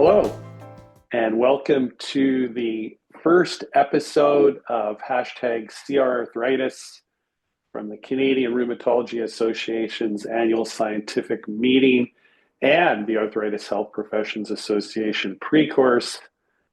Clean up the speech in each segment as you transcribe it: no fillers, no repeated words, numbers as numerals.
Hello, and welcome to the first episode of hashtag CR Arthritis from the Canadian Rheumatology Association's annual scientific meeting and the Arthritis Health Professions Association pre-course.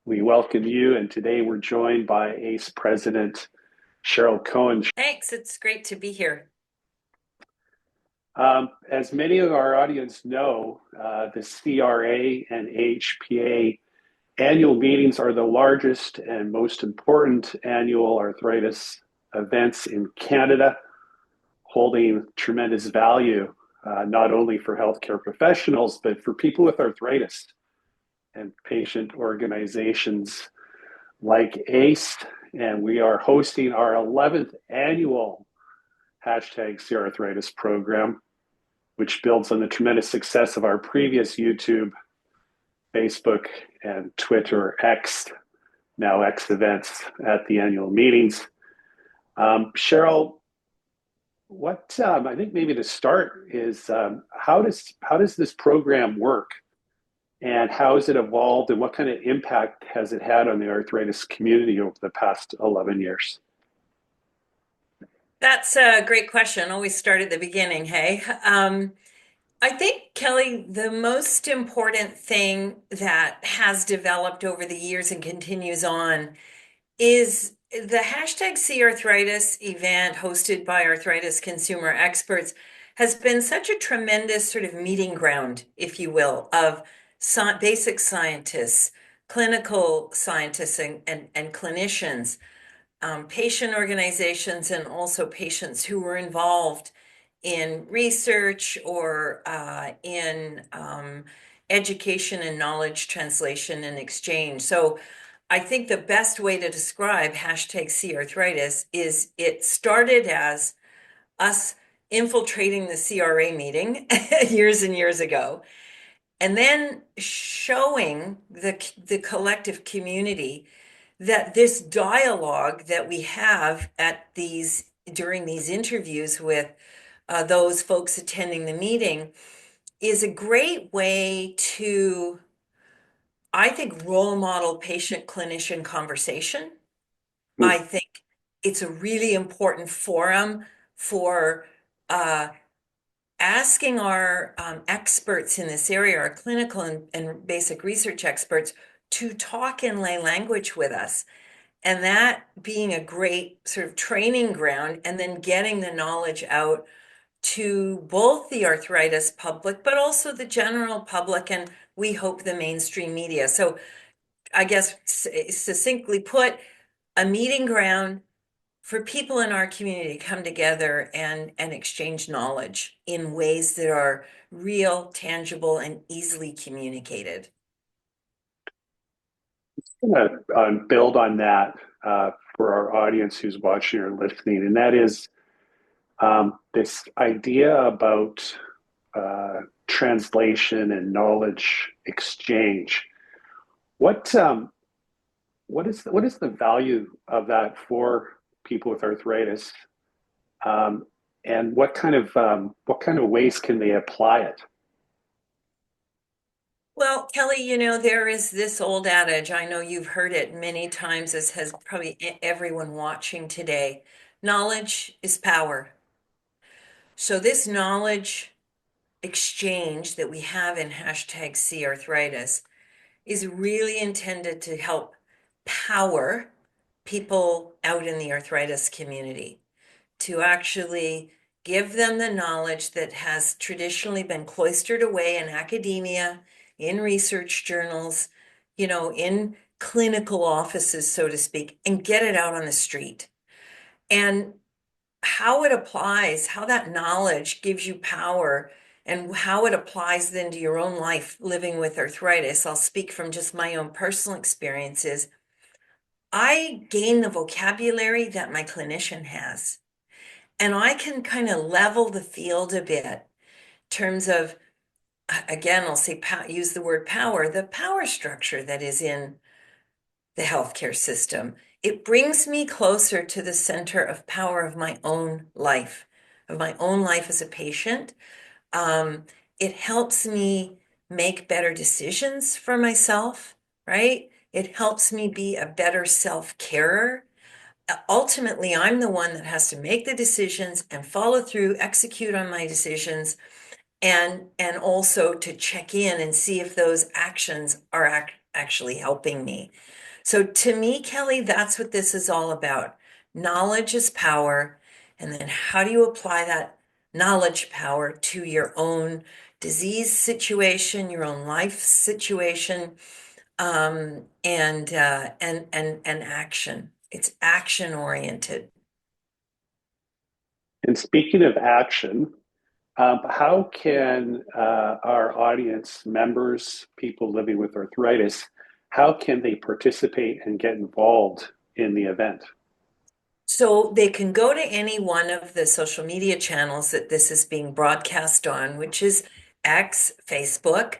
We welcome you, and today we're joined by ACE President Cheryl Koehn. Thanks, it's great to be here. As many of our audience know, the CRA and HPA annual meetings are the largest and most important annual arthritis events in Canada, holding tremendous value, not only for healthcare professionals, but for people with arthritis and patient organizations like ACE. And we are hosting our 11th annual hashtag CR Arthritis program, which builds on the tremendous success of our previous YouTube, Facebook, and Twitter X, now X events at the annual meetings. Cheryl, what I think maybe to start is how does this program work, and how has it evolved, and what kind of impact has it had on the arthritis community over the past 11 years? That's a great question. Always start at the beginning, hey? I think, Kelly, the most important thing that has developed over the years and continues on is the hashtag C Arthritis event hosted by Arthritis Consumer Experts has been such a tremendous sort of meeting ground, if you will, of basic scientists, clinical scientists, and clinicians, patient organizations, and also patients who were involved in research or in education and knowledge translation and exchange. So I think the best way to describe hashtag C Arthritis is it started as us infiltrating the CRA meeting years and years ago, and then showing the collective community that this dialogue that we have at these during these interviews with those folks attending the meeting is a great way to, I think, role model patient-clinician conversation. I think it's a really important forum for asking our experts in this area, our clinical and basic research experts, to talk in lay language with us. And that being a great sort of training ground, and then getting the knowledge out to both the arthritis public, but also the general public, and we hope the mainstream media. So I guess succinctly put, a meeting ground for people in our community to come together and exchange knowledge in ways that are real, tangible, and easily communicated. I'm going to build on that for our audience who's watching or listening, and that is this idea about translation and knowledge exchange. What is the value of that for people with arthritis, and what kind of ways can they apply it? Well, Kelly, there is this old adage, I know you've heard it many times, as has probably everyone watching today. Knowledge is power. So this knowledge exchange that we have in hashtag C Arthritis is really intended to help power people out in the arthritis community, to actually give them the knowledge that has traditionally been cloistered away in academia, in research journals, in clinical offices, so to speak, and get it out on the street. And how it applies, how that knowledge gives you power, and how it applies then to your own life living with arthritis. I'll speak from just my own personal experiences. I gain the vocabulary that my clinician has, and I can kind of level the field a bit in terms of, again, I'll say use the word power, the power structure that is in the healthcare system. It brings me closer to the center of power of my own life as a patient. It helps me make better decisions for myself, right? It helps me be a better self-carer. Ultimately, I'm the one that has to make the decisions and follow through, execute on my decisions, and also to check in and see if those actions are actually helping me. So to me, Kelly, that's what this is all about. Knowledge is power. And then how do you apply that knowledge power to your own disease situation, your own life situation, and action. It's action oriented. And speaking of action, how can our audience members, people living with arthritis, how can they participate and get involved in the event? So they can go to any one of the social media channels that this is being broadcast on, which is X, Facebook.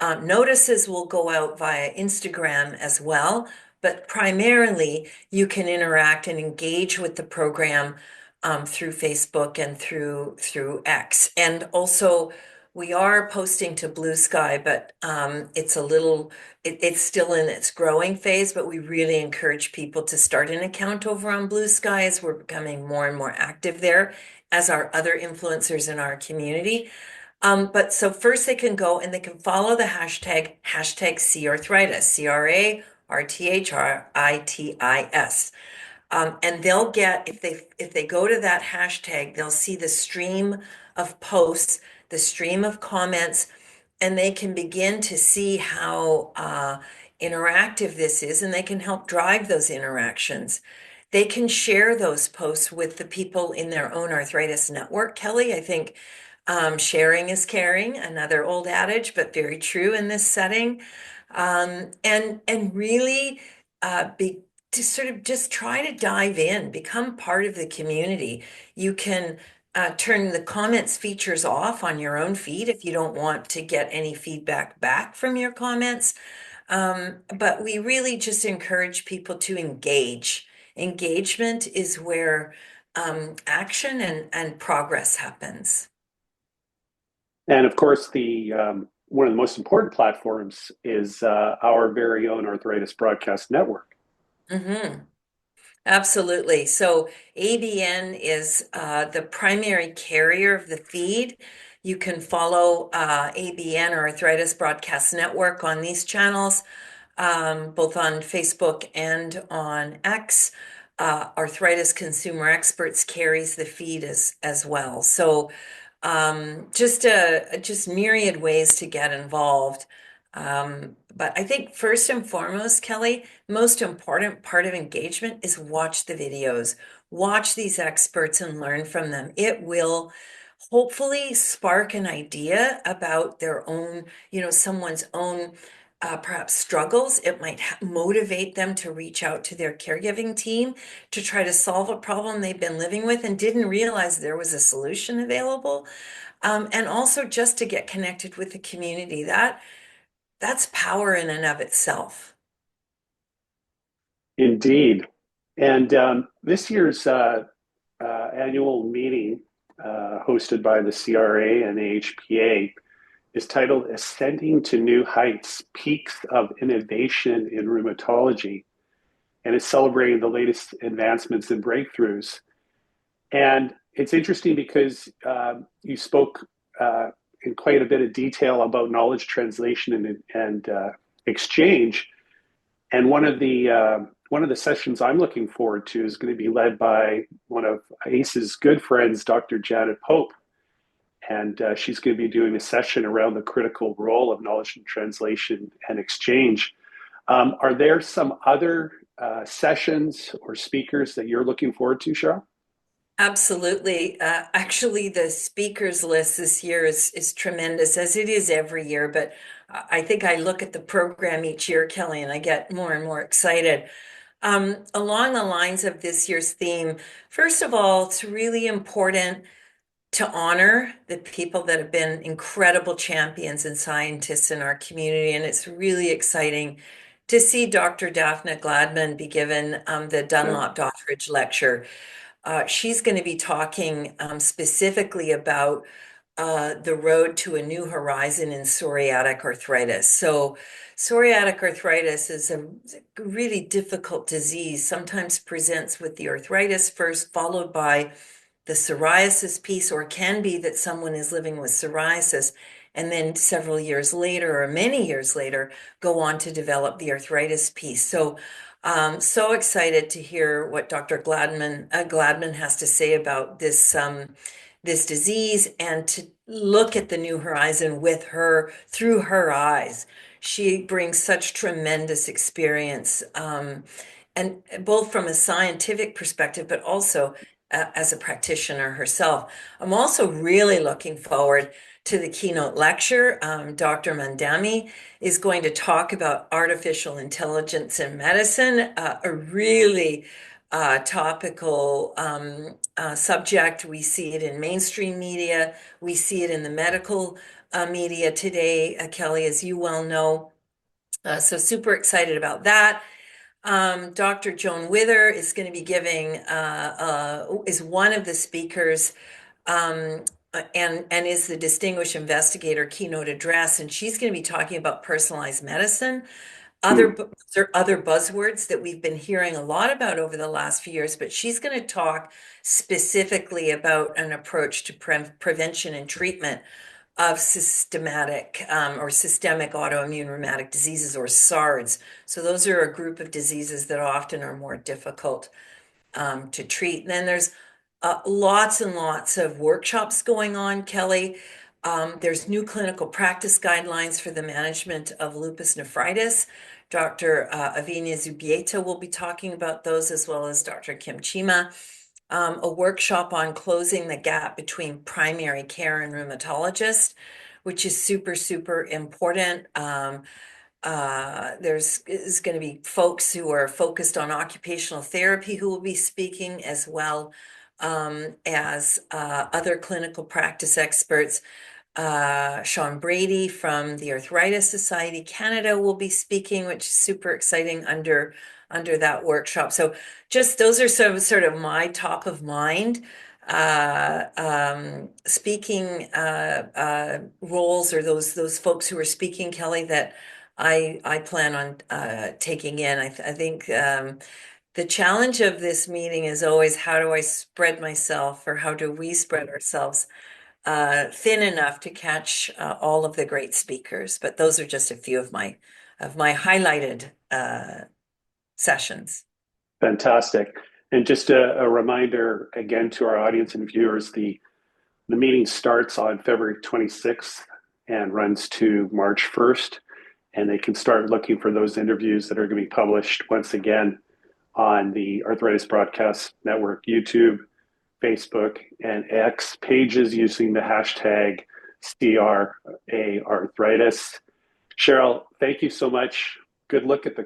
Notices will go out via Instagram as well, but primarily you can interact and engage with the program through Facebook and through X. And also, we are posting to Blue Sky, but it's still in its growing phase, but we really encourage people to start an account over on Blue Sky as we're becoming more and more active there, as are other influencers in our community. But so first they can go and they can follow the hashtag CArthritis, CRARTHRITIS. And they'll get, if they go to that hashtag, they'll see the stream of posts, the stream of comments, and they can begin to see how interactive this is, and they can help drive those interactions. They can share those posts with the people in their own arthritis network. Kelly, I think sharing is caring, another old adage, but very true in this setting. And really be to sort of just try to dive in, become part of the community. You can turn the comments features off on your own feed if you don't want to get any feedback back from your comments. But we really just encourage people to engage. Engagement is where action and progress happens. And of course, the one of the most important platforms is our very own Arthritis Broadcast Network. Hmm. Absolutely. So ABN is the primary carrier of the feed. You can follow ABN or Arthritis Broadcast Network on these channels, both on Facebook and on X. Arthritis Consumer Experts carries the feed as well. So just myriad ways to get involved. But I think first and foremost, Kelly, most important part of engagement is watch the videos, watch these experts and learn from them. It will hopefully spark an idea about their own, someone's own perhaps struggles. It might motivate them to reach out to their caregiving team to try to solve a problem they've been living with and didn't realize there was a solution available. And also just to get connected with the community. That's power in and of itself. Indeed. And this year's annual meeting, hosted by the CRA and AHPA, is titled Ascending to New Heights, Peaks of Innovation in Rheumatology. And it's celebrating the latest advancements and breakthroughs. And it's interesting because you spoke in quite a bit of detail about knowledge translation and exchange. And one of the sessions I'm looking forward to is going to be led by one of ACE's good friends, Dr. Janet Pope. And she's going to be doing a session around the critical role of knowledge and translation and exchange. Are there some other sessions or speakers that you're looking forward to, Cheryl? Absolutely. Actually, the speakers list this year is tremendous, as it is every year. But I think I look at the program each year, Kelly, and I get more and more excited. Along the lines of this year's theme, first of all, it's really important to honor the people that have been incredible champions and scientists in our community. And it's really exciting to see Dr. Daphne Gladman be given the Yeah. Dunlop Doddridge Lecture. She's going to be talking specifically about the road to a new horizon in psoriatic arthritis. So, psoriatic arthritis is a really difficult disease, sometimes presents with the arthritis first, followed by the psoriasis piece, or can be that someone is living with psoriasis and then several years later or many years later go on to develop the arthritis piece. So so excited to hear what Dr. Gladman has to say about this disease and to look at the new horizon with her through her eyes. She brings such tremendous experience, and both from a scientific perspective, but also as a practitioner herself. I'm also really looking forward to the keynote lecture. Dr. Mandami is going to talk about artificial intelligence in medicine, a really topical subject. We see it in mainstream media. We see it in the medical media today, Kelly, as you well know. So super excited about that. Dr. Joan Wither is going to be giving, is one of the speakers, and is the Distinguished Investigator keynote address. And she's going to be talking about personalized medicine. Other buzzwords that we've been hearing a lot about over the last few years, but she's going to talk specifically about an approach to prevention and treatment of systemic or systemic autoimmune rheumatic diseases, or SARDs. So those are a group of diseases that often are more difficult to treat. And then there's lots and lots of workshops going on, Kelly. There's new clinical practice guidelines for the management of lupus nephritis. Dr. Avinia Zubieta will be talking about those, as well as Dr. Kim Chima. A workshop on closing the gap between primary care and rheumatologist, which is super, super important. There's is going to be folks who are focused on occupational therapy who will be speaking, as well as other clinical practice experts. Sean Brady from the Arthritis Society Canada will be speaking, which is super exciting under that workshop. So just those are sort of my top of mind speaking roles, or those folks who are speaking, Kelly, that I plan on taking in. I think the challenge of this meeting is always, how do I spread myself, or how do we spread ourselves thin enough to catch all of the great speakers? But those are just a few of my highlighted sessions. Fantastic. And just a reminder again to our audience and viewers, the meeting starts on February 26th and runs to March 1st. And they can start looking for those interviews that are going to be published once again on the Arthritis Broadcast Network YouTube, Facebook, and X pages using the hashtag CRAArthritis. Cheryl, thank you so much. Good luck at the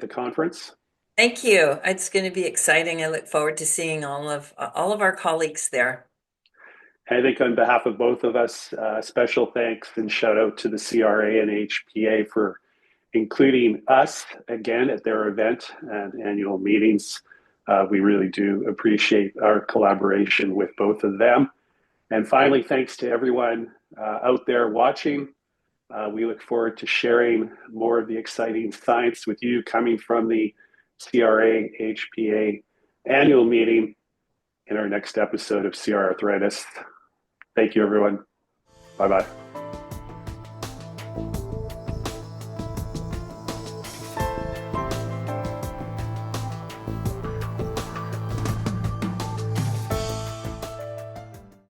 conference. Thank you. It's going to be exciting. I look forward to seeing all of our colleagues there. I think on behalf of both of us, special thanks and shout out to the CRA and HPA for including us again at their event and annual meetings. We really do appreciate our collaboration with both of them. And finally, thanks to everyone out there watching. We look forward to sharing more of the exciting science with you coming from the CRA HPA annual meeting in our next episode of CR Arthritis. Thank you, everyone. Bye-bye.